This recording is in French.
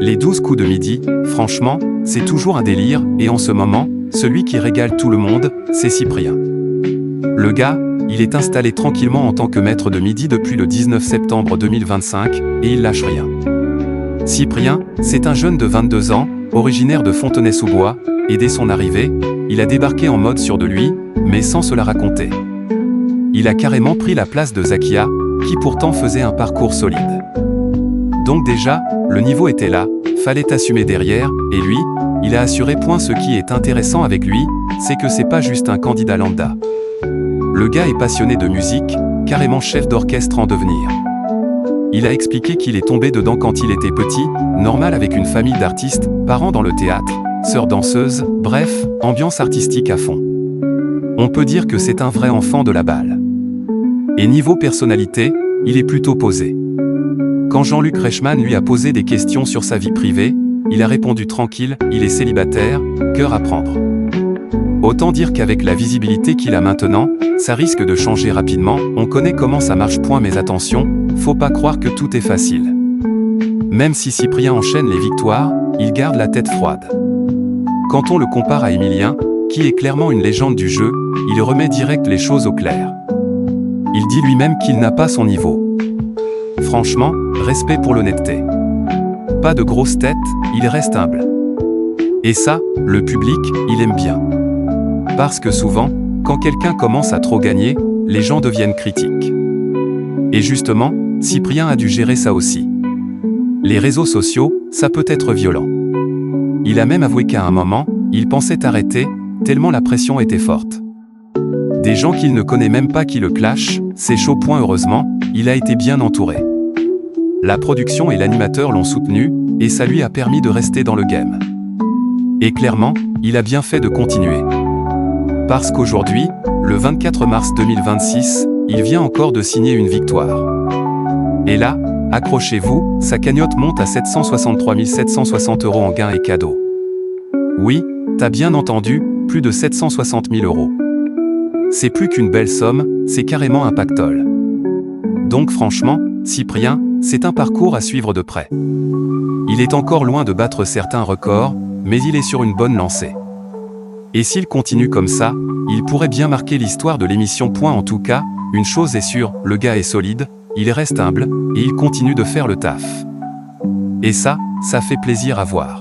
Les 12 coups de midi, franchement, c'est toujours un délire, et en ce moment, celui qui régale tout le monde, c'est Cyprien. Le gars, il est installé tranquillement en tant que maître de midi depuis le 19 septembre 2025, et il lâche rien. Cyprien, c'est un jeune de 22 ans, originaire de Fontenay-sous-Bois, et dès son arrivée, il a débarqué en mode sûr de lui, mais sans se la raconter. Il a carrément pris la place de Zakia, qui pourtant faisait un parcours solide. Donc déjà, le niveau était là, fallait assumer derrière, et lui, il a assuré. Ce qui est intéressant avec lui, c'est que c'est pas juste un candidat lambda. Le gars est passionné de musique, carrément chef d'orchestre en devenir. Il a expliqué qu'il est tombé dedans quand il était petit, normal avec une famille d'artistes, parents dans le théâtre, sœurs danseuses, bref, ambiance artistique à fond. On peut dire que c'est un vrai enfant de la balle. Et niveau personnalité, il est plutôt posé. Quand Jean-Luc Reichmann lui a posé des questions sur sa vie privée, il a répondu tranquille, il est célibataire, cœur à prendre. Autant dire qu'avec la visibilité qu'il a maintenant, ça risque de changer rapidement. On connaît comment ça marche. Mais attention, faut pas croire que tout est facile. Même si Cyprien enchaîne les victoires, il garde la tête froide. Quand on le compare à Emilien, qui est clairement une légende du jeu, il remet direct les choses au clair. Il dit lui-même qu'il n'a pas son niveau. Franchement, respect pour l'honnêteté. Pas de grosse tête, il reste humble. Et ça, le public, il aime bien. Parce que souvent, quand quelqu'un commence à trop gagner, les gens deviennent critiques. Et justement, Cyprien a dû gérer ça aussi. Les réseaux sociaux, ça peut être violent. Il a même avoué qu'à un moment, il pensait arrêter, tellement la pression était forte. Des gens qu'il ne connaît même pas qui le clashent, c'est chaud. Heureusement, il a été bien entouré. La production et l'animateur l'ont soutenu, et ça lui a permis de rester dans le game. Et clairement, il a bien fait de continuer. Parce qu'aujourd'hui, le 24 mars 2026, il vient encore de signer une victoire. Et là, accrochez-vous, sa cagnotte monte à 763 760 € en gains et cadeaux. Oui, t'as bien entendu, plus de 760 000 €. C'est plus qu'une belle somme, c'est carrément un pactole. Donc franchement, Cyprien, c'est un parcours à suivre de près. Il est encore loin de battre certains records, mais il est sur une bonne lancée. Et s'il continue comme ça, il pourrait bien marquer l'histoire de l'émission. En tout cas, une chose est sûre, le gars est solide, il reste humble, et il continue de faire le taf. Et ça fait plaisir à voir.